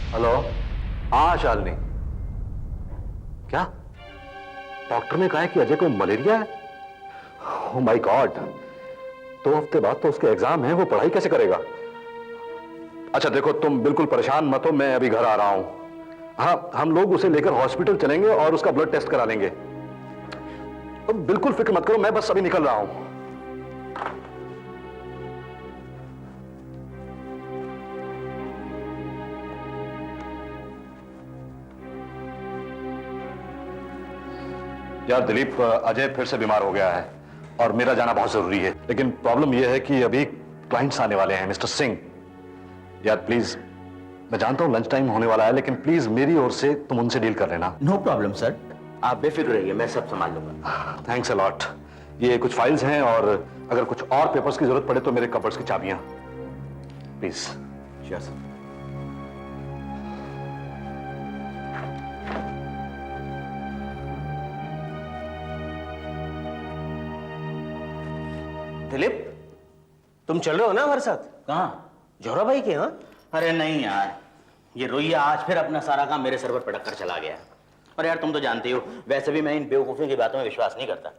Hello. हाँ शालिनी। क्या doctor ने कहा है कि अजय को मलेरिया है? ओह माय गॉड, 2 हफ्ते बाद तो उसके एग्जाम है, वो पढ़ाई कैसे करेगा? अच्छा देखो, तुम बिल्कुल परेशान मत हो, मैं अभी घर आ रहा हूं। हाँ, हम लोग उसे लेकर हॉस्पिटल चलेंगे और उसका ब्लड टेस्ट करा लेंगे। तो बिल्कुल फिक्र मत करो, मैं बस अभी निकल रहा हूं। यार दिलीप, अजय फिर से बीमार हो गया है और मेरा जाना बहुत जरूरी है। लेकिन प्रॉब्लम यह है कि अभी क्लाइंट्स आने वाले हैं। मिस्टर सिंह, यार प्लीज, मैं जानता हूं लंच टाइम होने वाला है, लेकिन प्लीज मेरी ओर से तुम उनसे डील कर लेना। नो प्रॉब्लम सर, आप बेफिक्र रहिए, मैं सब संभाल लूंगा। Thanks a lot. ये कुछ फाइल्स हैं और अगर कुछ और पेपर्स की जरूरत पड़े तो मेरे कबर्ड्स की चाबियां, प्लीज। Sure sir. दिलीप, तुम चल रहे हो ना हमारे साथ? कहाँ? जोहरा भाई के यहाँ? अरे नहीं यार, ये रोइया आज फिर अपना सारा काम मेरे सर पर पटक कर चला गया। और यार तुम तो जानते हो, वैसे भी मैं इन बेवकूफियों की बातों में विश्वास नहीं करता।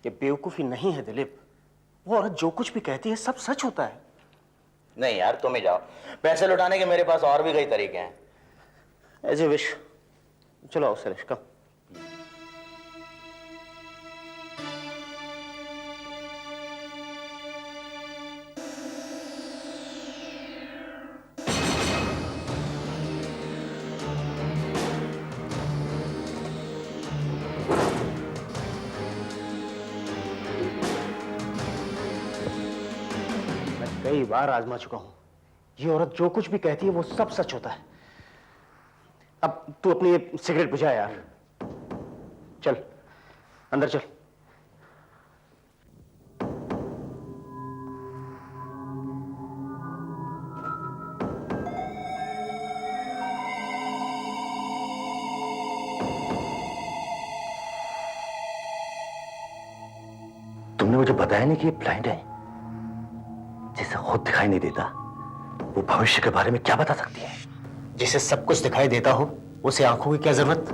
ये बेवकूफी नहीं है दिलीप, वो औरत जो कुछ भी कहती है सब सच होता है। नहीं यार, तुम ही जाओ, पैसे लौटाने के मेरे पास और भी कई तरीके हैं। As a wish. चलो आओ सुरेश, कम। कई बार आजमा चुका हूं, ये औरत जो कुछ भी कहती है वो सब सच होता है। अब तू अपनी ये सिगरेट बुझा यार। चल अंदर चल। तुमने मुझे बताया नहीं कि ये ब्लाइंड है, जिसे खुद दिखाई नहीं देता, वो भविष्य के बारे में क्या बता सकती है? जिसे सब कुछ दिखाई देता हो उसे आंखों की क्या जरूरत?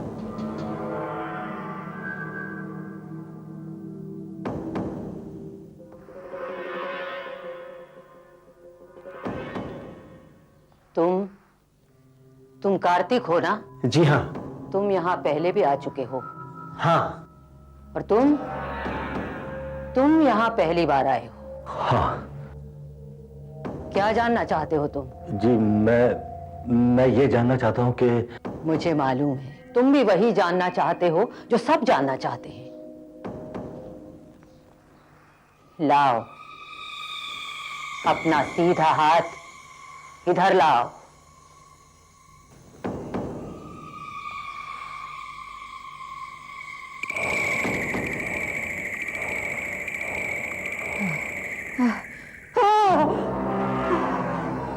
तुम कार्तिक हो ना? जी हाँ। तुम यहाँ पहले भी आ चुके हो। हाँ। और तुम यहाँ पहली बार आए हो। हाँ। क्या जानना चाहते हो तुम? जी मैं ये जानना चाहता हूँ कि मुझे मालूम है तुम भी वही जानना चाहते हो जो सब जानना चाहते हैं। लाओ अपना सीधा हाथ इधर लाओ।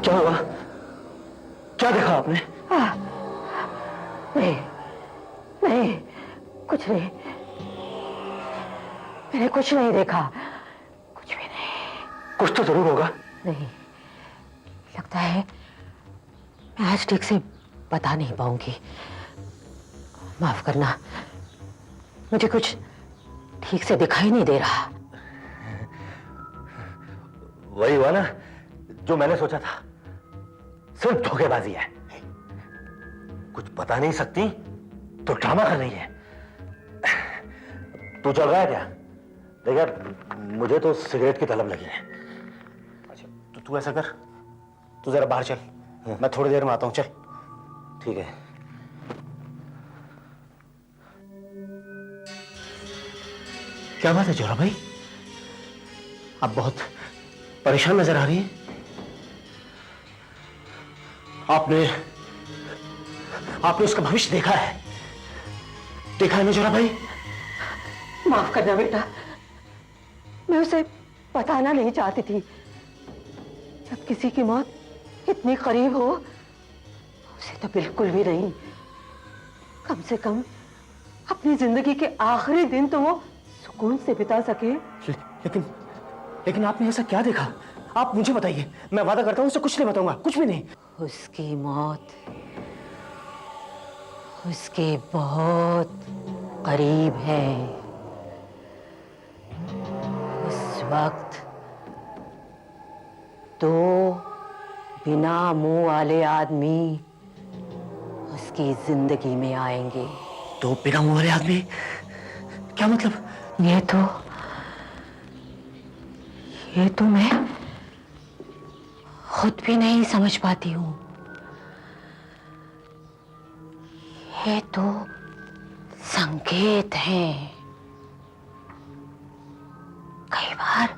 क्या हुआ? क्या देखा आपने? नहीं नहीं, कुछ नहीं, मैंने कुछ नहीं देखा, कुछ भी नहीं। कुछ तो जरूर होगा। नहीं, लगता है मैं आज ठीक से बता नहीं पाऊंगी। माफ करना, मुझे कुछ ठीक से दिखाई नहीं दे रहा। वही हुआ ना जो मैंने सोचा था, सिर्फ धोखेबाजी है। कुछ बता नहीं सकती तो ड्रामा कर रही है। तू चल रहा है क्या? देख यार, मुझे तो सिगरेट की तलब लगी है। अच्छा तो तू ऐसा कर, तू जरा बाहर चल, मैं थोड़ी देर में आता हूं। चल। ठीक है। क्या बात है जोहरा भाई, आप बहुत परेशान नजर आ रही हैं। आपने उसका भविष्य देखा है? देखा है ना जोहरा भाई? माफ करना बेटा, मैं उसे बताना नहीं चाहती थी। जब किसी की मौत इतनी करीब हो, उसे तो बिल्कुल भी नहीं। कम से कम अपनी जिंदगी के आखिरी दिन तो वो सुकून से बिता सके। लेकिन आपने ऐसा क्या देखा? आप मुझे बताइए, मैं वादा करता हूं उसे कुछ नहीं बताऊंगा, कुछ भी नहीं। उसकी मौत उसके बहुत करीब है। उस वक्त तो बिना मुंह वाले आदमी उसकी जिंदगी में आएंगे। तो बिना मुंह वाले आदमी क्या मतलब? ये तो मैं खुद भी नहीं समझ पाती हूँ। ये तो संकेत हैं। कई बार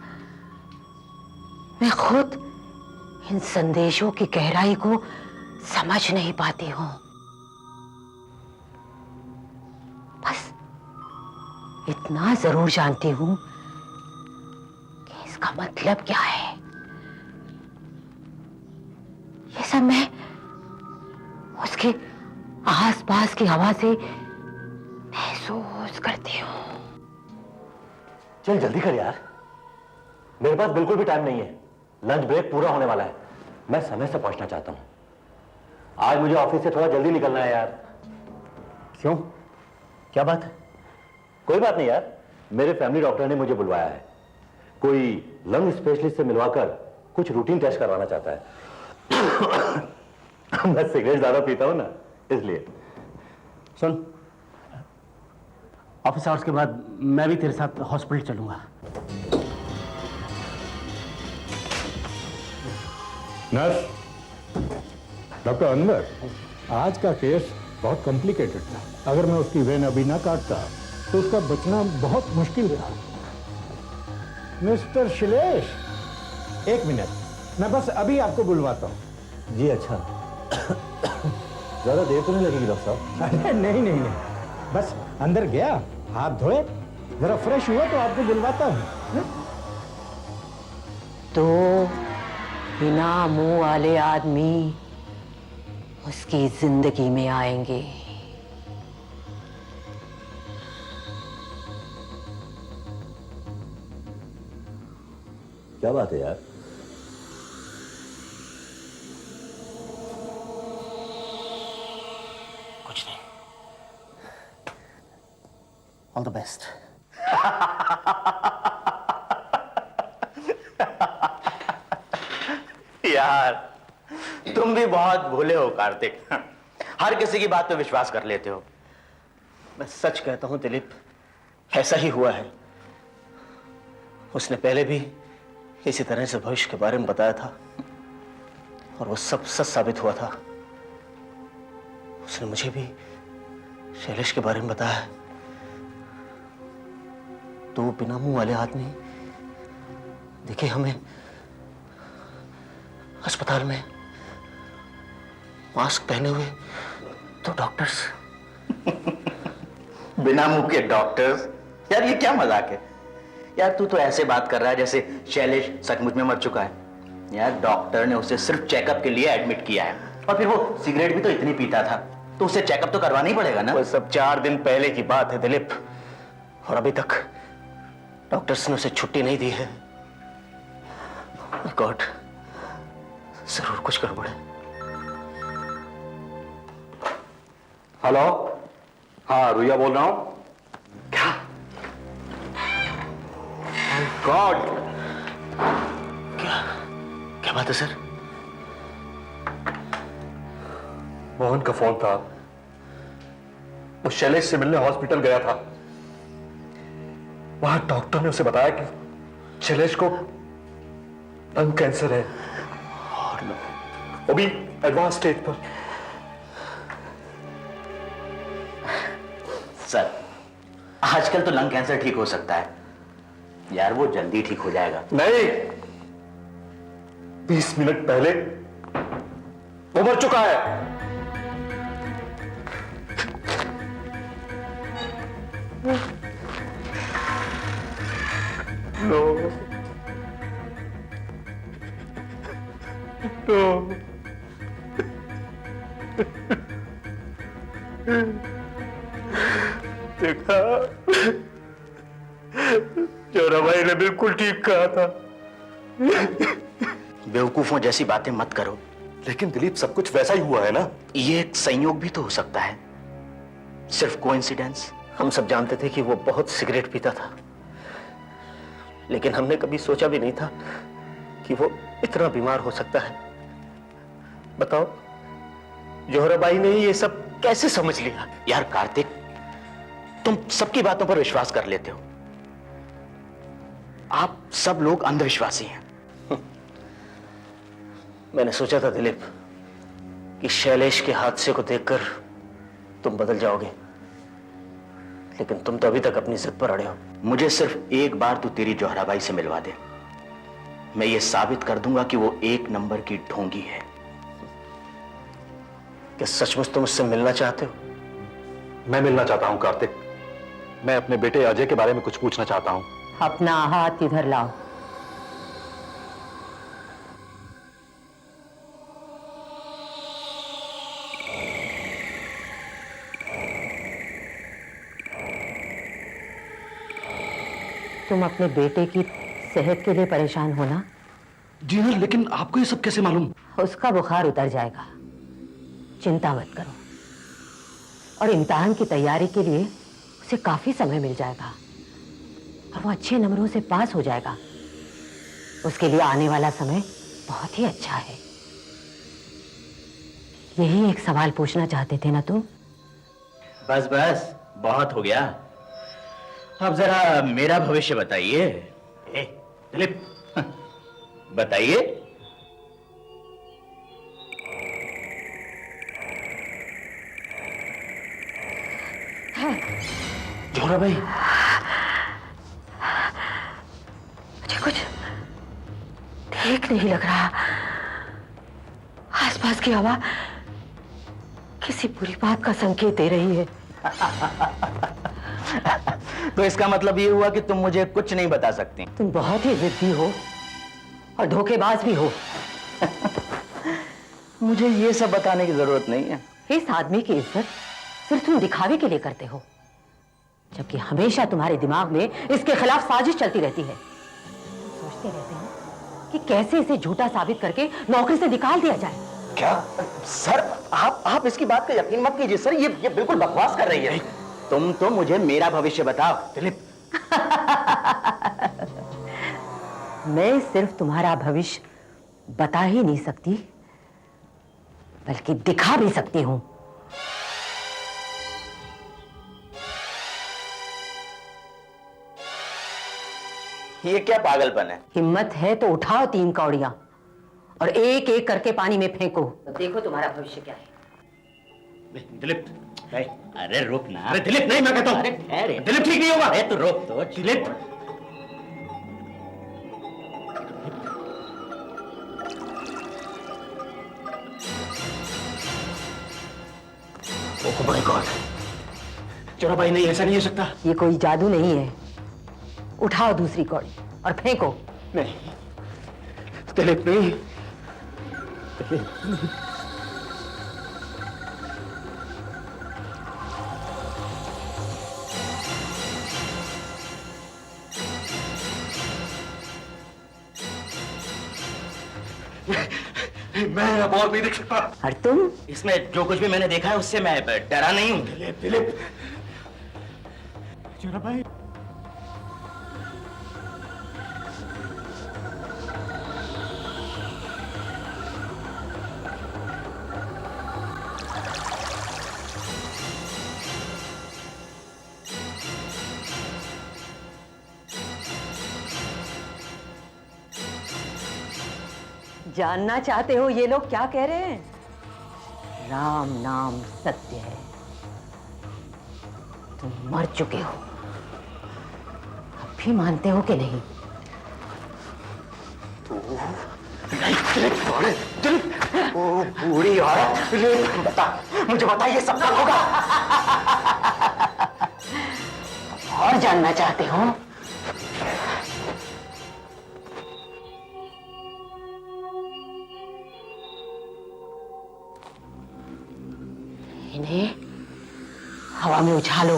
मैं खुद इन संदेशों की गहराई को समझ नहीं पाती हूँ। बस इतना जरूर जानती हूँ कि इसका मतलब क्या है। ये सब मैं उसके आसपास की हवा से महसूस करती हूँ। चल जल्दी कर यार, मेरे पास बिल्कुल भी टाइम नहीं है। लंच ब्रेक पूरा होने वाला है। मैं समय से पहुंचना चाहता हूं। आज मुझे ऑफिस से थोड़ा जल्दी निकलना है यार। क्यों? क्या बात है? कोई बात नहीं यार, मेरे फैमिली डॉक्टर ने मुझे बुलवाया है। कोई लंग स्पेशलिस्ट से मिलवाकर कुछ रूटीन टेस्ट करवाना चाहता है। मैं सिगरेट ज्यादा पीता हूं ना, इसलिए। सुन, ऑफिस आवर्स के बाद मैं भी तेरे साथ हॉस्पिटल चलूंगा। नर्स, डॉक्टर अनवर, आज का केस बहुत कॉम्प्लिकेटेड था। अगर मैं उसकी वेन अभी ना काटता तो उसका बचना बहुत मुश्किल था। मिस्टर शिलेश, एक मिनट, मैं बस अभी आपको बुलवाता हूँ। जी अच्छा। ज्यादा देर तो नहीं लगेगी डॉक्टर साहब? अरे नहीं नहीं नहीं, बस अंदर गया, हाथ धोए, जरा फ्रेश हुआ तो आपको बुलवाता हूँ। तो बिना मुंह वाले आदमी उसकी जिंदगी में आएंगे। क्या बात है यार? कुछ नहीं। All the best. यार तुम भी बहुत भोले हो कार्तिक। हर किसी की बात पे विश्वास कर लेते हो। मैं सच कहता हूं दिलीप, ऐसा ही हुआ है। उसने पहले भी इसी तरह से भविष्य के बारे में बताया था और वो सब सच साबित हुआ था। उसने मुझे भी शैलेश के बारे में बताया। तो बिना मुंह वाले आदमी देखे हमें अस्पताल में मास्क पहने हुए तो डॉक्टर्स। बिना मुंह के डॉक्टर्स? यार ये क्या मजाक है यार। तू तो ऐसे बात कर रहा है जैसे शैलेश सचमुच में मर चुका है। यार डॉक्टर ने उसे सिर्फ चेकअप के लिए एडमिट किया है, और फिर वो सिगरेट भी तो इतनी पीता था, तो उसे चेकअप तो करवाना ही पड़ेगा ना। वो सब 4 दिन पहले की बात है दिलीप, और अभी तक डॉक्टर्स ने उसे छुट्टी नहीं दी है। गॉड, जरूर कुछ गड़बड़ है। हेलो, हाँ रुया बोल रहा हूं। क्या? गॉड, क्या क्या बात है सर? मोहन का फोन था। वो शैलेश से मिलने हॉस्पिटल गया था। वहां डॉक्टर ने उसे बताया कि शैलेश को लंग कैंसर है, वो भी एडवांस स्टेज पर। सर आजकल तो लंग कैंसर ठीक हो सकता है यार, वो जल्दी ठीक हो जाएगा। नहीं, 20 मिनट पहले वो मर चुका है। नो नो, देखा, जोरा भाई ने बिल्कुल ठीक कहा था। बेवकूफों जैसी बातें मत करो। लेकिन दिलीप सब कुछ वैसा ही हुआ है ना? ये एक संयोग भी तो हो सकता है, सिर्फ कोइंसिडेंस। हम सब जानते थे कि वो बहुत सिगरेट पीता था, लेकिन हमने कभी सोचा भी नहीं था कि वो इतना बीमार हो सकता है। बताओ, जोहराबाई ने ये सब कैसे समझ लिया? यार कार्तिक, तुम सबकी बातों पर विश्वास कर लेते हो। आप सब लोग अंधविश्वासी हैं। मैंने सोचा था दिलीप कि शैलेश के हादसे को देखकर तुम बदल जाओगे, लेकिन तुम तो अभी तक अपनी जिद पर अड़े हो। मुझे सिर्फ एक बार तू तेरी जोहराबाई से मिलवा दे, मैं ये साबित कर दूंगा कि वो एक नंबर की ढोंगी है। क्या सचमुच तुम उससे मिलना चाहते हो? मैं मिलना चाहता हूं कार्तिक। मैं अपने बेटे अजय के बारे में कुछ पूछना चाहता हूं। अपना हाथ इधर लाओ। तुम अपने बेटे की सेहत के लिए परेशान हो ना? जी हाँ, लेकिन आपको ये सब कैसे मालूम? उसका बुखार उतर जाएगा, चिंता मत करो। और इम्तिहान की तैयारी के लिए उसे काफी समय मिल जाएगा और वो अच्छे नंबरों से पास हो जाएगा। उसके लिए आने वाला समय बहुत ही अच्छा है। यही एक सवाल पूछना चाहते थे ना तुम? बस बस, बहुत हो गया। अब जरा मेरा भविष्य बताइए। दिलीप, बताइए। जोहराबाई, मुझे कुछ ठीक नहीं लग रहा। आसपास की हवा किसी बुरी बात का संकेत दे रही है। तो इसका मतलब ये हुआ कि तुम मुझे कुछ नहीं बता सकती। तुम बहुत ही जिद्दी हो और धोखेबाज भी हो। मुझे ये सब बताने की जरूरत नहीं है। इस आदमी की इज्जत सिर्फ तुम दिखावे के लिए करते हो, जबकि हमेशा तुम्हारे दिमाग में इसके खिलाफ साजिश चलती रहती है। तुम सोचते रहते हो कि कैसे इसे झूठा साबित करके नौकरी से निकाल दिया जाए। क्या सर, आप इसकी बात का यकीन मत कीजिए सर, ये बिल्कुल बकवास कर रही है। तुम तो मुझे मेरा भविष्य बताओ दिलीप। मैं सिर्फ तुम्हारा भविष्य बता ही नहीं सकती, बल्कि दिखा भी सकती हूं। ये क्या पागलपन है? हिम्मत है तो उठाओ 3 कौड़ियां और एक एक करके पानी में फेंको, तो देखो तुम्हारा भविष्य क्या है। दिलीप, अरे रुक ना। अरे दिलीप, नहीं, मैं कहता हूं। अरे ठहरे दिलीप, ठीक नहीं होगा। अरे तो रोक तो Dilip. Oh my God, Zohrabai, नहीं, ऐसा नहीं हो सकता। ये कोई जादू नहीं है। उठाओ दूसरी कौड़ी और फेंको। नहीं दिलीप, नहीं। मैं अब और नहीं देख सकता। और तुम? इसमें जो कुछ भी मैंने देखा है उससे मैं डरा नहीं हूं। दिलीप, जोहराबाई। जानना चाहते हो ये लोग क्या कह रहे हैं? राम नाम सत्य है। तुम मर चुके हो, अब भी मानते हो कि नहीं? दिलीप, ओ बूढ़ी औरत, दिलीप बता, मुझे बता, ये सब कब होगा? और जानना चाहते हो? इन्हें हवा में उछालो,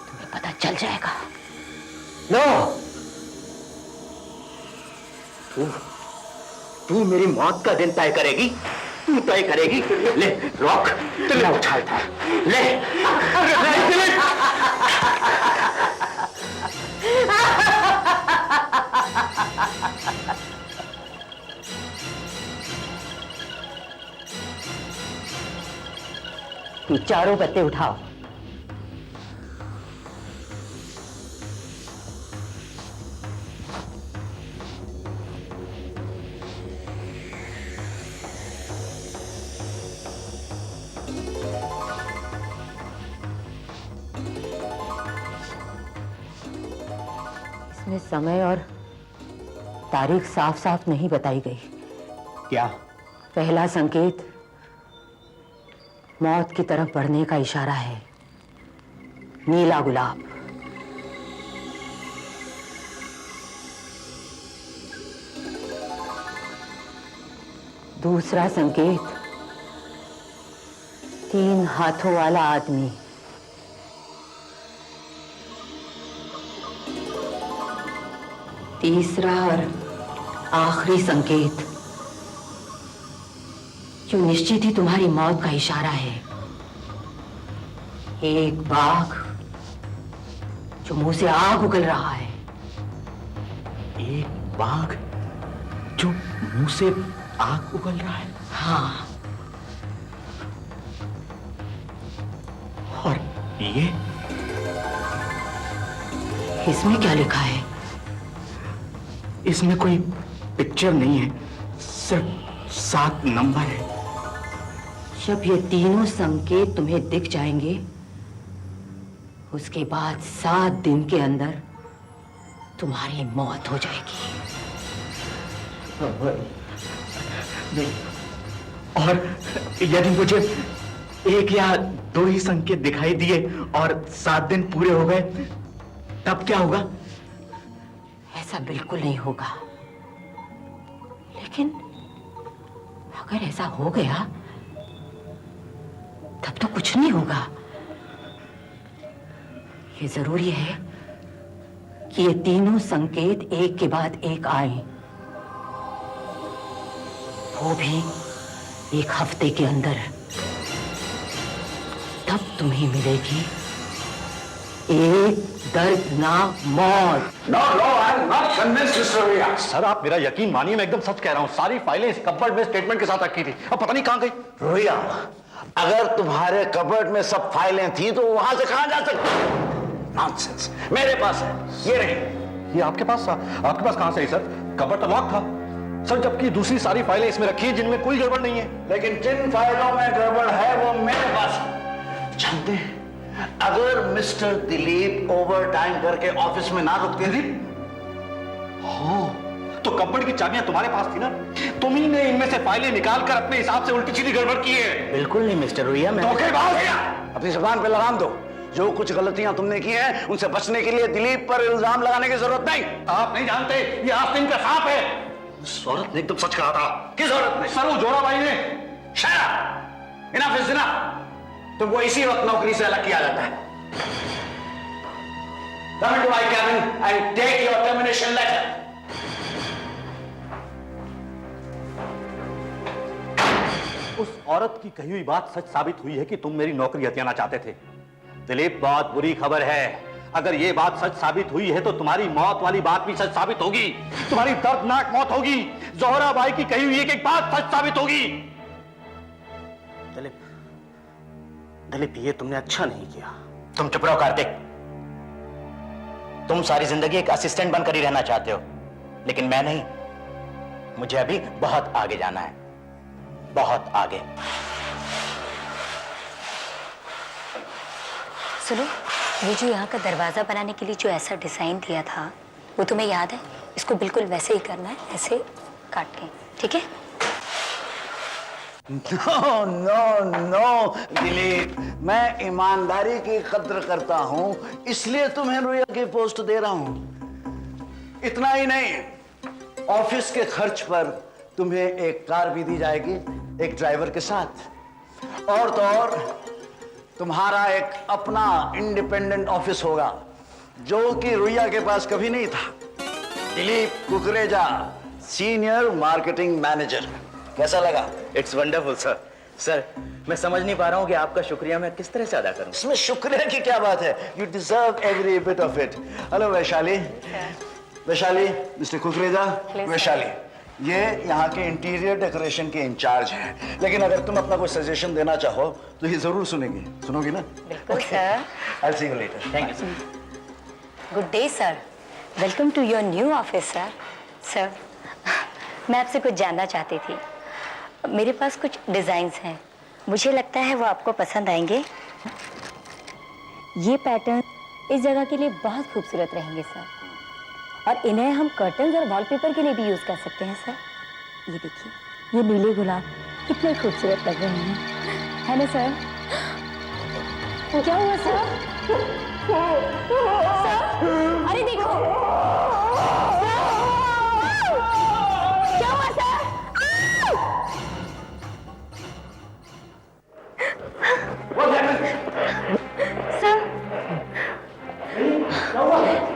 तुम्हें पता चल जाएगा। लो। तू मेरी मौत का दिन तय करेगी, तू तय करेगी। ले रॉक, ले उछालता है, ले। ये चारों पत्ते उठाओ। इसमें समय और तारीख साफ साफ नहीं बताई गई। क्या? पहला संकेत मौत की तरफ बढ़ने का इशारा है, नीला गुलाब। दूसरा संकेत 3 हाथों वाला आदमी। तीसरा और आखिरी संकेत जो निश्चित ही तुम्हारी मौत का इशारा है, एक बाघ जो मुंह से आग उगल रहा है। एक बाघ जो मुंह से आग उगल रहा है? हाँ, और ये इसमें क्या लिखा है? इसमें कोई पिक्चर नहीं है, सिर्फ 7 नंबर है। जब ये तीनों संकेत तुम्हें दिख जाएंगे, उसके बाद 7 दिन के अंदर तुम्हारी मौत हो जाएगी। और यदि मुझे 1 या 2 ही संकेत दिखाई दिए और 7 दिन पूरे हो गए, तब क्या होगा? ऐसा बिल्कुल नहीं होगा, लेकिन अगर ऐसा हो गया तब तो कुछ नहीं होगा। ये जरूरी है कि ये तीनों संकेत एक के बाद एक आए, वो भी 1 हफ्ते के अंदर। तब तुम्हें मिलेगी एक दर्दनाक मौत। No, I am not convinced, Mr. Riya. Sir आप मेरा यकीन मानिए, मैं एकदम सच कह रहा हूँ। सारी फाइलें इस कपबोर्ड में स्टेटमेंट के साथ रखी थी, अब पता नहीं कहाँ गई। रोहिया, अगर तुम्हारे कबर्ड में सब फाइलें थी तो वहां से कहां जा सकती? नॉनसेंस, मेरे पास है, ये रही। ये आपके पास कहाँ से है सर? कपबोर्ड तो लॉक था सर, जबकि दूसरी सारी फाइलें इसमें रखी हैं जिनमें कोई गड़बड़ नहीं है। लेकिन जिन फाइलों में गड़बड़ है वो मेरे पास है। जानते हैं, अगर मिस्टर दिलीप ओवर टाइम करके ऑफिस में ना रुकते। हाँ, तो कपबोर्ड की चाबियां तुम्हारे पास थी ना, तुम ही ने इनमें से फाइलें निकालकर अपने हिसाब से उल्टी सीधी गड़बड़ की है। बिल्कुल नहीं मिस्टर रुइया, मैं धोखेबाज। अपनी जुबान पे लगाम दो। जो कुछ गलतियां तुमने की हैं उनसे बचने के लिए दिलीप पर इल्जाम लगाने की जरूरत नहीं। आप नहीं जानते, ये आस्तीन का सांप है। उस औरत ने एकदम सच कहा था। किस औरत ने? सर वो जोराबाई ने। Shut up! Enough is enough! तुमको इसी वक्त नौकरी से अलग किया जाता है। Come into my cabin and take your termination letter. उस औरत की कही हुई बात सच साबित हुई है कि तुम मेरी नौकरी हथियाना चाहते थे। दिलीप, बहुत बुरी खबर है। अगर ये बात सच साबित हुई है तो तुम्हारी मौत वाली बात भी सच साबित होगी। तुम्हारी दर्दनाक मौत होगी। जोहराबाई की कही हुई एक बात सच साबित होगी। दिलीप, ये तुमने अच्छा नहीं किया। तुम चुप रहो कार्तिक। तुम सारी जिंदगी एक असिस्टेंट बनकर ही रहना चाहते हो, लेकिन मैं नहीं। मुझे अभी बहुत आगे जाना है, बहुत आगे। सुनो, ये जो यहाँ का दरवाजा बनाने के लिए जो ऐसा डिजाइन दिया था, वो तुम्हें याद है? इसको बिल्कुल वैसे ही करना है, ऐसे काट के, ठीक है? नो नो नो दिलीप, मैं ईमानदारी की कद्र करता हूं, इसलिए तुम्हें रुइया की पोस्ट दे रहा हूं। इतना ही नहीं, ऑफिस के खर्च पर तुम्हें एक कार भी दी जाएगी, एक ड्राइवर के साथ। और तो और तुम्हारा एक अपना इंडिपेंडेंट ऑफिस होगा, जो कि रुइया के पास कभी नहीं था। Dilip Kukreja senior marketing manager. कैसा लगा? It's wonderful sir. सर, मैं समझ नहीं पा रहा हूँ कि आपका शुक्रिया मैं किस तरह से अदा करूँ। इसमें शुक्रिया की क्या बात है? You deserve every bit of it. Hello Vaishali. Vaishali, mister Kukreja. Vaishali, ये यहाँ के इंटीरियर डेकोरेशन के इंचार्ज हैं, लेकिन अगर तुम अपना कोई सजेशन देना चाहो तो ये जरूर सुनेंगे। सुनोगी ना? बिल्कुल sir. I'll see you later. Thank you sir. Good day sir, welcome to your new office sir. Sir, मैं आपसे कुछ जानना चाहती थी। मेरे पास कुछ डिज़ाइंस हैं, मुझे लगता है वो आपको पसंद आएंगे। ये पैटर्न इस जगह के लिए बहुत खूबसूरत रहेंगे सर, और इन्हें हम कर्टन्स और वॉलपेपर के लिए भी यूज़ कर सकते हैं सर। ये देखिए, ये नीले गुलाब कितने खूबसूरत लग रहे हैं, है ना सर? क्या हुआ सर? सर, अरे देखो, क्या हुआ सर?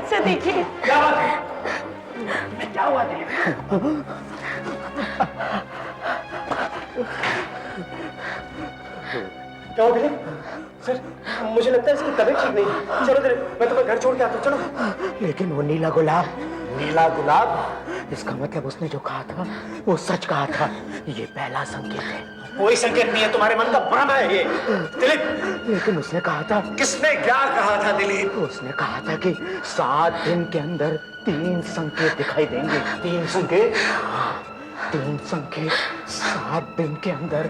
सर देखिए, क्या हुआ था? क्या हो दिलीप? सर, मुझे लगता है इसकी तबीयत ठीक नहीं है। चलो दिलीप, मैं तुम्हें घर छोड़ के आता हूँ, चलो। लेकिन वो नीला गुलाब, इसका मतलब उसने जो कहा था वो सच कहा था। ये पहला संकेत है। कोई संकेत नहीं है, तुम्हारे मन का भ्रम है ये दिलीप। लेकिन उसने कहा था। किसने क्या कहा था दिलीप? उसने कहा था कि 7 दिन के अंदर 3 संकेत दिखाई देंगे। 3 संकेत? 3 संकेत 7 दिन के अंदर,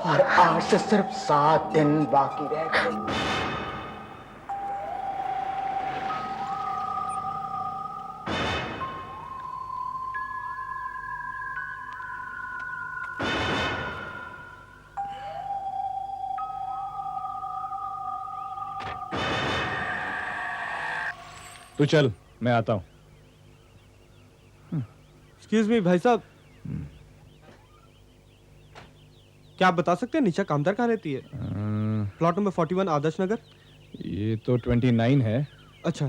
और आज से सिर्फ 7 दिन बाकी रह गए। तू चल, मैं आता हूं। एक्सक्यूज मी भाई साहब, क्या आप बता सकते हैं निशा कामदार कहाँ रहती है? Plot number 41 Adarsh Nagar. ये तो 29 है। अच्छा,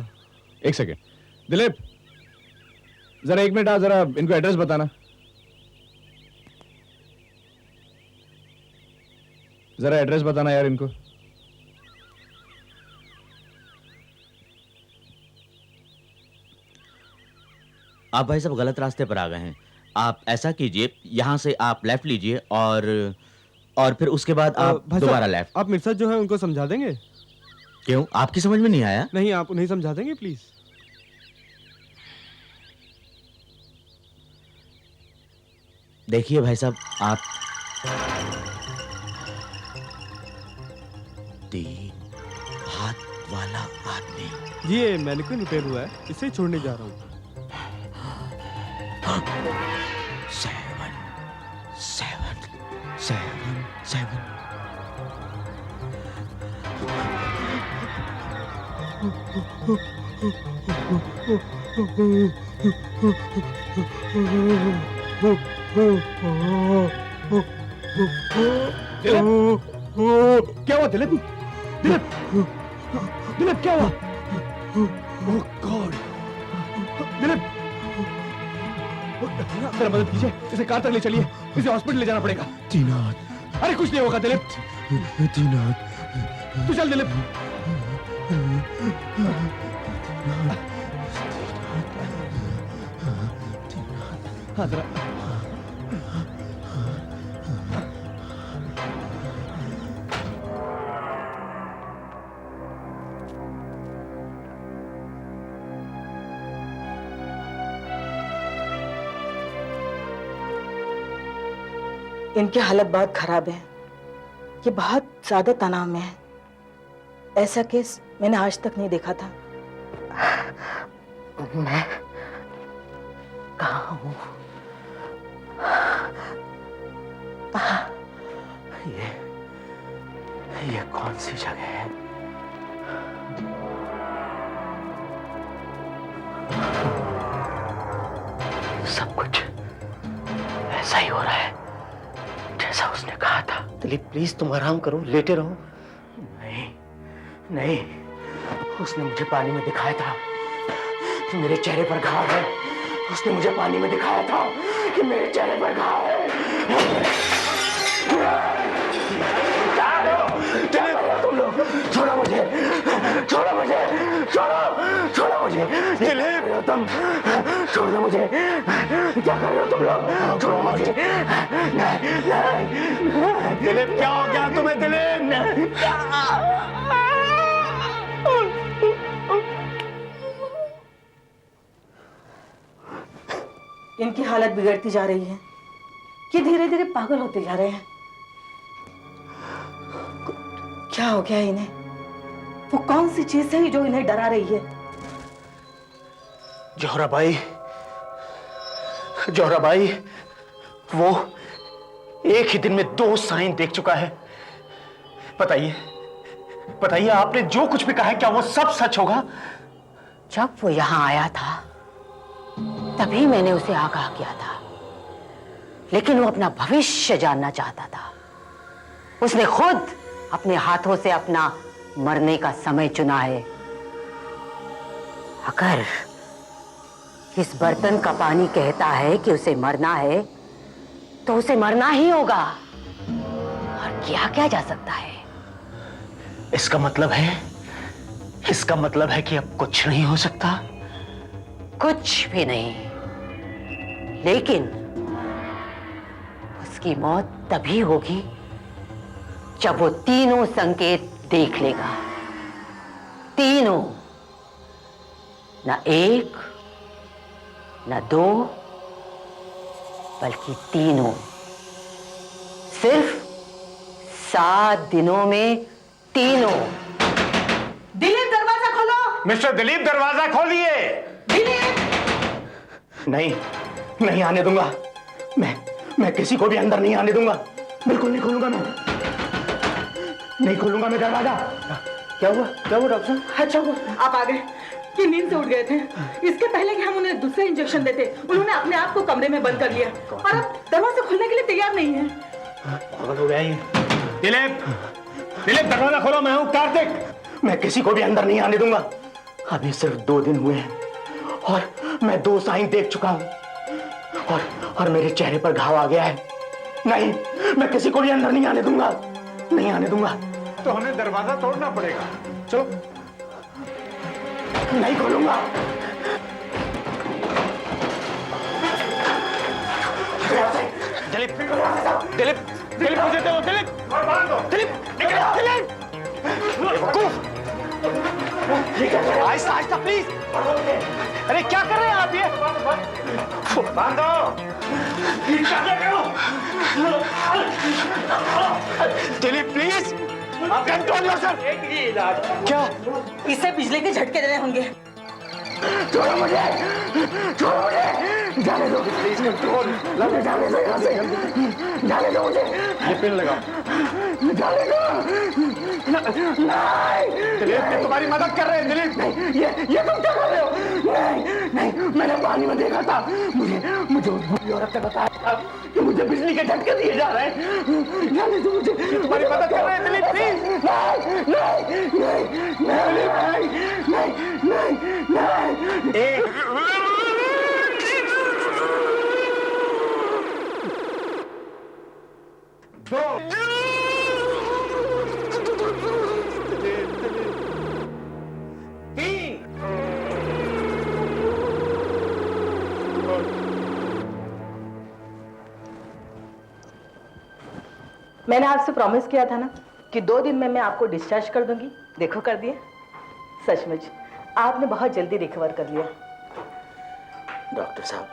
एक सेकेंड दिलीप, जरा 1 मिनट आ, जरा इनको एड्रेस बताना। जरा एड्रेस बताना यार इनको। आप भाई साहब गलत रास्ते पर आ गए हैं। आप ऐसा कीजिए, यहाँ से आप लेफ्ट लीजिए और फिर उसके बाद आप भाई दोबारा साहब, लेफ्ट। आप मेरे साथ जो है उनको समझा देंगे? क्यों, आपकी समझ में नहीं आया? नहीं, आप उन्हें समझा देंगे प्लीज। देखिए भाई साहब, आप 3 हाथ वाला आदमी। ये मैनिक्विन रिपेयर हुआ है, इसे छोड़ने जा रहा हूँ। 7 7 7 7। क्या हुआ दिलीप? दिलीप, दिलीप क्या हुआ? ओह गॉड, दिलीप मेरा मदद कीजिए, इसे कार तक ले चलिए, इसे हॉस्पिटल ले जाना पड़ेगा। दीनाथ, अरे कुछ नहीं होगा दिलीप। दीनाथ, तू चल दिलीप। हाँ जरा। इनकी हालत बहुत खराब है, ये बहुत ज्यादा तनाव में है। ऐसा केस मैंने आज तक नहीं देखा था। मैं कहाँ हूँ? ये कौन सी जगह है? सब कुछ ऐसा ही हो रहा है जैसा उसने कहा था। दिलीप प्लीज तुम आराम करो, लेटे रहो। नहीं नहीं, उसने मुझे पानी में दिखाया था। मेरे चेहरे पर घाव है, उसने मुझे पानी में दिखाया था कि मेरे चेहरे पर घाव है। क्या कर रहे हो तुम लोग? छोड़ो मुझे, छोड़ो मुझे, छोड़ो, छोड़ो मुझे। दिलीप तुम छोड़ दो मुझे। क्या कर रहे हो तुम लोग? छोड़ो मुझे। नहीं, दिलीप क्या हो गया तुम्हें? दिलीप इनकी हालत बिगड़ती जा रही है, ये धीरे धीरे पागल होते जा रहे हैं। क्या हो गया इन्हें? वो कौन सी चीज है जो इन्हें डरा रही है? जोहराबाई, जोहराबाई, वो एक ही दिन में 2 साइन देख चुका है। बताइए, बताइए आपने जो कुछ भी कहा है क्या वो सब सच होगा? जब वो यहाँ आया था तभी मैंने उसे आगाह किया था, लेकिन वो अपना भविष्य जानना चाहता था। उसने खुद अपने हाथों से अपना मरने का समय चुना है। अगर इस बर्तन का पानी कहता है कि उसे मरना है तो उसे मरना ही होगा। और क्या क्या जा सकता है? इसका मतलब है कि अब कुछ नहीं हो सकता। कुछ भी नहीं, लेकिन उसकी मौत तभी होगी जब वो तीनों संकेत देख लेगा। तीनों, ना 1, ना 2, बल्कि तीनों। सिर्फ 7 दिनों में तीनों। दिलीप दरवाजा खोलो। मिस्टर दिलीप दरवाजा खोलिए। दिलीप! नहीं, नहीं आने दूंगा। मैं किसी को भी अंदर नहीं आने दूंगा। बिल्कुल नहीं खोलूंगा मैं। नहीं खोलूंगा मैं दरवाजा। क्या हुआ? क्या हुआ डॉक्टर साहब? अच्छा हुआ आप आ गए। ये नींद से उठ गए थे। इसके पहले कि हम उन्हें दूसरा इंजेक्शन देते, उन्होंने अपने आप को कमरे में बंद कर लिया और अब दरवाजा खोलने के लिए तैयार नहीं है। पागल हो गया ये। दिलीप, दिलीप दरवाजा खोलो। मैं हूं कार्तिक। मैं किसी को भी अंदर नहीं आने दूंगा। अभी सिर्फ 2 दिन हुए हैं और मैं 2 साइन देख चुका हूं और मेरे चेहरे पर घाव आ गया है। नहीं, मैं किसी को भी अंदर नहीं आने दूंगा। नहीं आने दूंगा। तो हमें दरवाजा तोड़ना पड़ेगा। चलो। नहीं खोलूंगा। दिलीप, दिलीप, दिलीप मुझे दो। दिलीप, दिलीप, निकलो। दिलीप, आहिस्ता आहिस्ता प्लीज। अरे क्या कर रहे हैं आप? ये बांधो। Dilip please, control yourself. एक ही इलाज। क्या? इसे बिजली के झटके देने होंगे। छोड़ो मुझे, छोड़ो मुझे। जाने दो प्लीज। कंट्रोल। जाने दो यहाँ से। जाने दो मुझे। ये पिन लगाओ। जाने दो। नहीं। दिलीप, ये तुम्हारी मदद कर रहे हैं। दिलीप नहीं, ये तुम क्या कर रहे हो? नहीं नहीं, मैंने पानी में देखा था। मुझे उस बुरी औरत ने बताया था कि मुझे बिजली के झटके दिए जा रहे हैं। जाने दो मुझे। तुम्हारी मदद कर रहे हैं दिलीप प्लीज। नहीं नहीं नहीं नहीं नहीं नहीं नहीं। मैंने आपसे प्रॉमिस किया था ना कि 2 दिन में मैं आपको डिस्चार्ज कर दूंगी। देखो कर दिए। सचमुच आपने बहुत जल्दी रिकवर कर लिया। डॉक्टर साहब,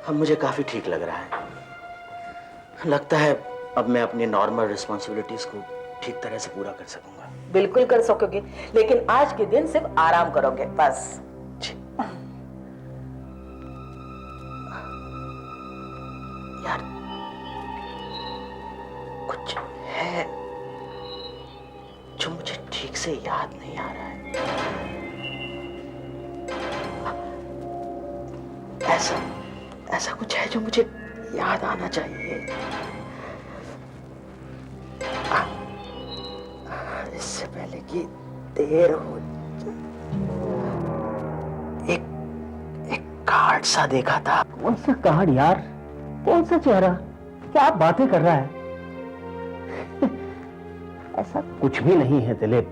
अब मुझे काफी ठीक लग रहा है। लगता है अब मैं अपनी नॉर्मल रिस्पॉन्सिबिलिटीज को ठीक तरह से पूरा कर सकूंगा। बिल्कुल कर सकोगे, लेकिन आज के दिन सिर्फ आराम करोगे बस। यार कुछ है जो मुझे ठीक से याद नहीं आ रहा है। ऐसा कुछ है जो मुझे याद आना चाहिए। इससे पहले कि देर हो, एक कार्ड सा देखा था। कौन सा कार्ड यार? कौन सा चेहरा? क्या आप बातें कर रहा है? ऐसा कुछ भी नहीं है दिलीप,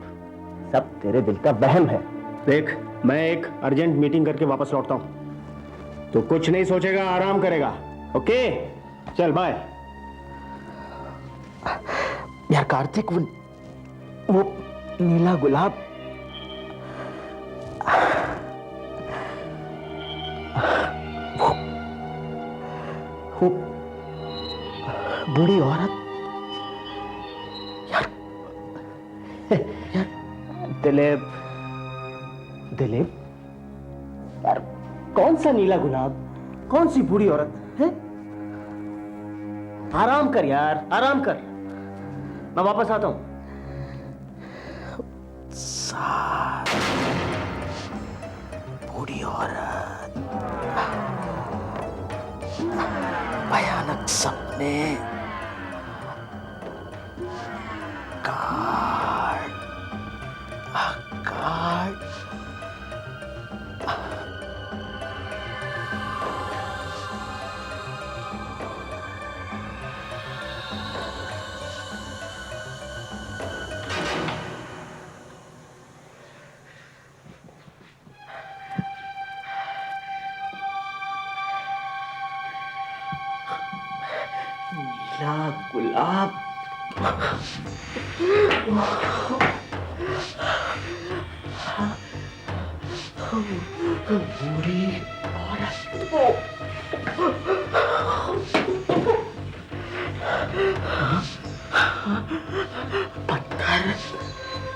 सब तेरे दिल का वहम है। देख, मैं एक अर्जेंट मीटिंग करके वापस लौटता हूं। तो कुछ नहीं सोचेगा, आराम करेगा। ओके, चल बाय। यार कार्तिक, वो नीला गुलाब, वो बूढ़ी औरत, यार दिलीप, दिलीप यार, कौन सा नीला गुलाब, कौन सी बूढ़ी औरत है? आराम कर यार, आराम कर, मैं वापस आता हूं। बूढ़ी औरत, भयानक सपने, कार्ड, कार्ड, नीला गुलाब, बूढ़ी औरत, पत्थर,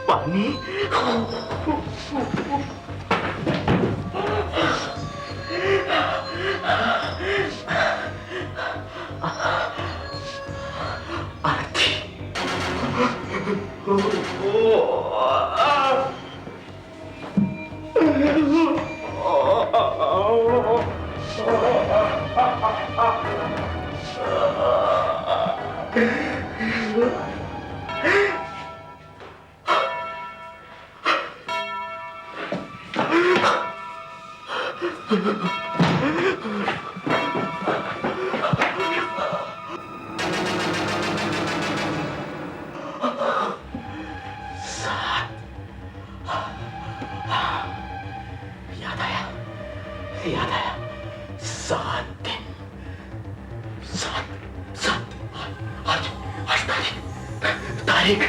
पानी, याद आया, 7 दिन, 7 आज तारीख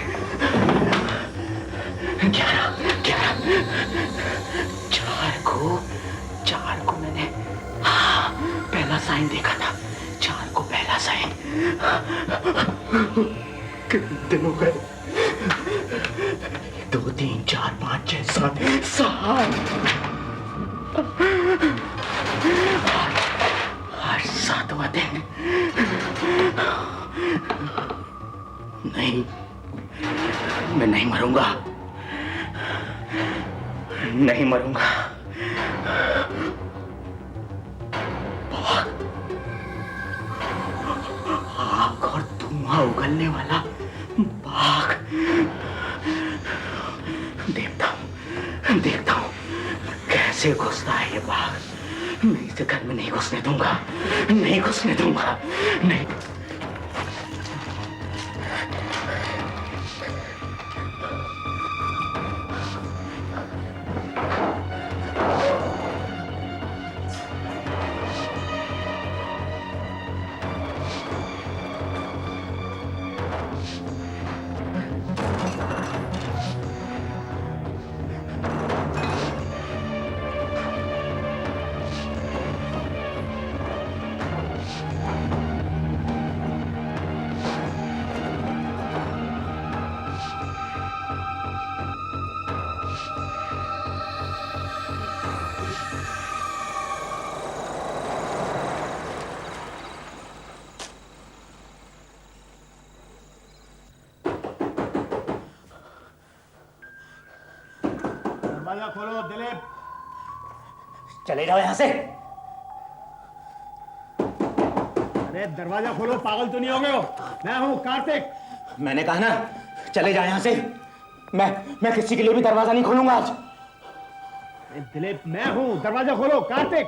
11 4 को मैंने पहला साइन देखा था। 4 को पहला साइन। कितने दिन हो गए? 2 3 4 5 6 7 आज 7वां दिन। नहीं, मैं नहीं मरूंगा, नहीं मरूंगा। आग और धुआं उगलने वाला बाग। देखता हूं कैसे घुसता है ये बाग। मैं इसे घर में नहीं घुसने दूंगा, नहीं घुसने दूंगा, नहीं। दरवाजा खोलो दिलीप। चले जाओ यहां से। अरे दरवाजा खोलो, पागल तो नहीं हो गए हो? मैं हूं कार्तिक। मैंने कहा ना, चले जाओ यहां से। मैं किसी के लिए भी दरवाजा नहीं खोलूंगा आज। दिलीप, मैं हूं, दरवाजा खोलो कार्तिक।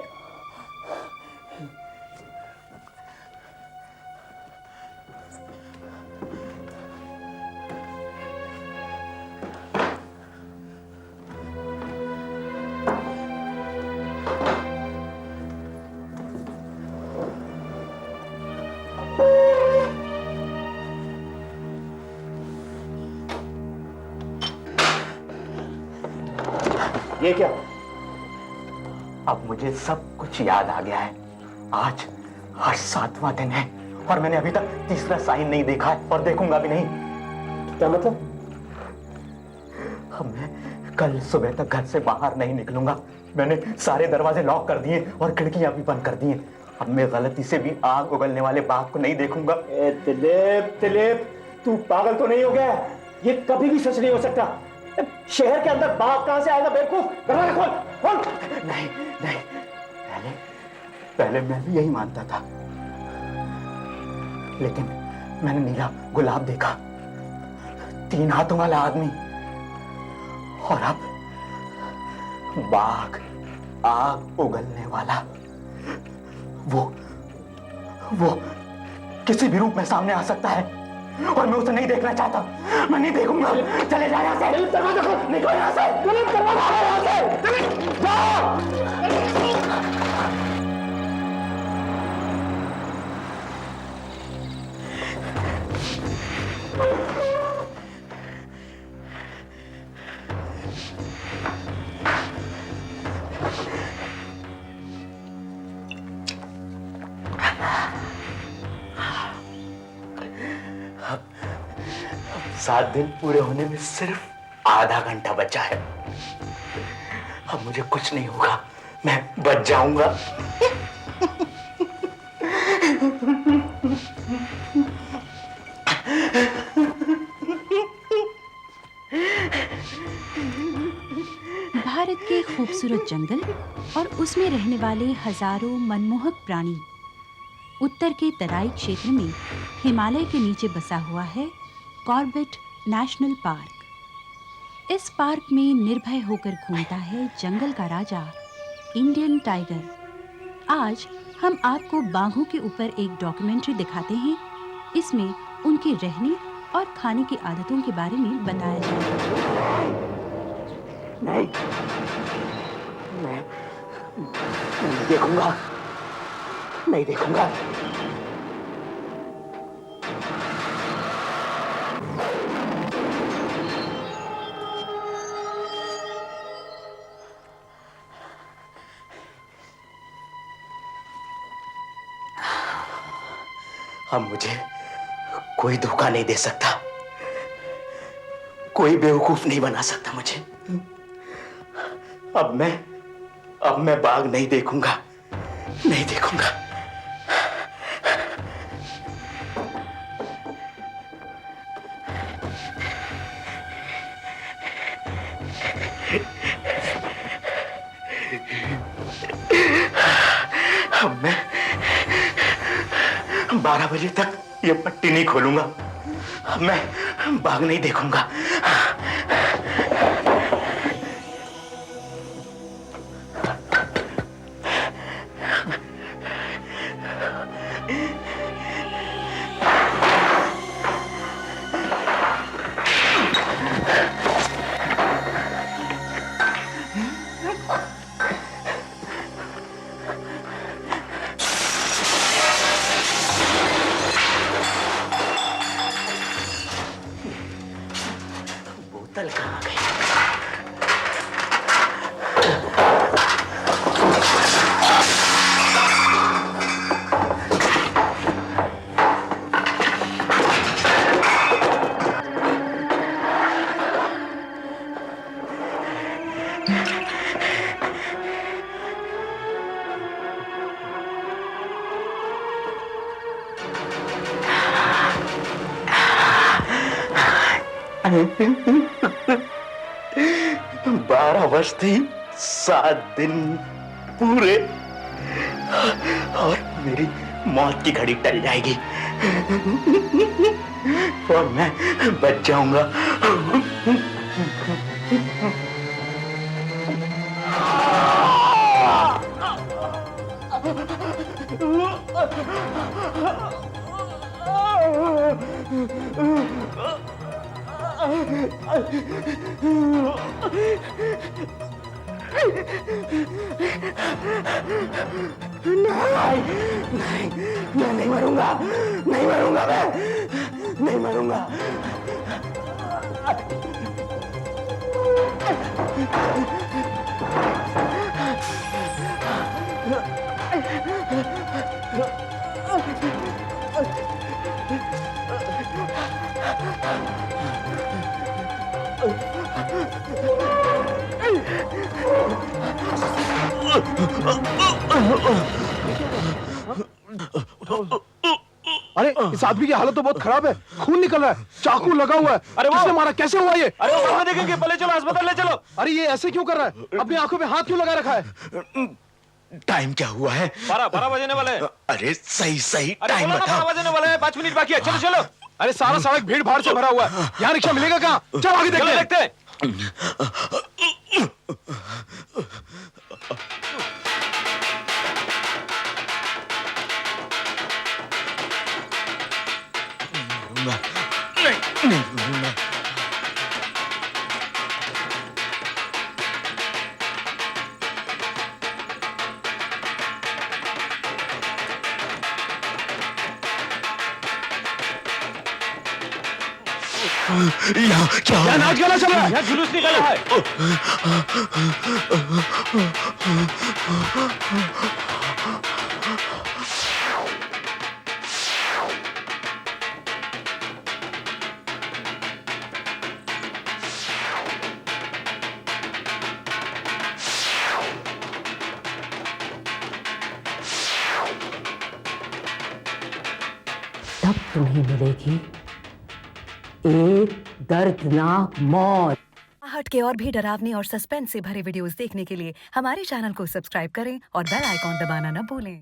ये क्या? अब मुझे सब कुछ याद आ गया है। आज 7वां दिन है और मैंने अभी तक तीसरा साइन नहीं देखा है और देखूंगा भी नहीं। क्या मतलब? अब मैं कल सुबह तक घर से बाहर नहीं निकलूंगा। मैंने सारे दरवाजे लॉक कर दिए और खिड़कियां भी बंद कर दी हैं। अब मैं गलती से भी आग उगलने वाले बाघ को नहीं देखूंगा। दिलीप, तू पागल तो नहीं हो गया? ये कभी भी सच नहीं हो सकता। शहर के अंदर बाघ कहां से आएगा बेवकूफ? दरवाजा खोल, खोल। नहीं, पहले मैं भी यही मानता था, लेकिन मैंने नीला गुलाब देखा, 3 हाथों वाला आदमी, और अब बाघ, आग उगलने वाला। वो किसी भी रूप में सामने आ सकता है और मैं उसे नहीं देखना चाहता। मैं नहीं देखूंगा। चले जा यहाँ से। दरवाजा खोल। निकलो यहाँ से। दरवाजा खोलो यहाँ से। जाओ। अब 7 दिन पूरे होने में सिर्फ आधा घंटा बचा है। अब मुझे कुछ नहीं होगा, मैं बच जाऊंगा। भारत के खूबसूरत जंगल और उसमें रहने वाले हजारों मनमोहक प्राणी। उत्तर के तराई क्षेत्र में हिमालय के नीचे बसा हुआ है कॉर्बेट नेशनल पार्क। इस पार्क में निर्भय होकर घूमता है जंगल का राजा इंडियन टाइगर। आज हम आपको बाघों के ऊपर एक डॉक्यूमेंट्री दिखाते हैं। इसमें उनके रहने और खाने की आदतों के बारे में बताया जाएगा। नहीं देखूंगा, नहीं देखूंगा। अब मुझे कोई धोखा नहीं दे सकता, कोई बेवकूफ नहीं बना सकता मुझे। अब मैं बाघ नहीं देखूंगा, नहीं देखूंगा। अब मैं 12 बजे तक ये पट्टी नहीं खोलूंगा। अब मैं बाघ नहीं देखूंगा। बोतल कहाँ गई? बारह बजते ही 7 दिन पूरे और मेरी मौत की घड़ी टल जाएगी और मैं बच जाऊंगा। नहीं, मैं नहीं मरूंगा, नहीं मरूंगा, मैं नहीं मरूंगा। अरे इस आदमी की हालत तो बहुत खराब है, खून निकल रहा है, चाकू लगा हुआ है। अरे किसने मारा, कैसे हुआ ये? अरे वो देखेंगे, पहले चलो अस्पताल ले चलो। अरे ये ऐसे क्यों कर रहा है? अपनी आंखों में हाथ क्यों लगा रखा है? टाइम क्या हुआ है? 12 बजने वाले हैं। अरे सही टाइम बता। 12 बजने वाले हैं, 5 मिनट बाकी है, चलो चलो। अरे सारा सड़क भीड़ भाड़ से भरा हुआ है, यहाँ रिक्शा मिलेगा कहाँ? चलो आगे देखते हैं। नहीं, यहाँ क्या यहाँ नाच गाना चल रहा है, यहाँ जुलूस निकला है। तब तुम्हें मिलेगी एक दर्दनाक मौत। हट के और भी डरावनी और सस्पेंस से भरे वीडियोस देखने के लिए हमारे चैनल को सब्सक्राइब करें और बेल आइकॉन दबाना न भूलें।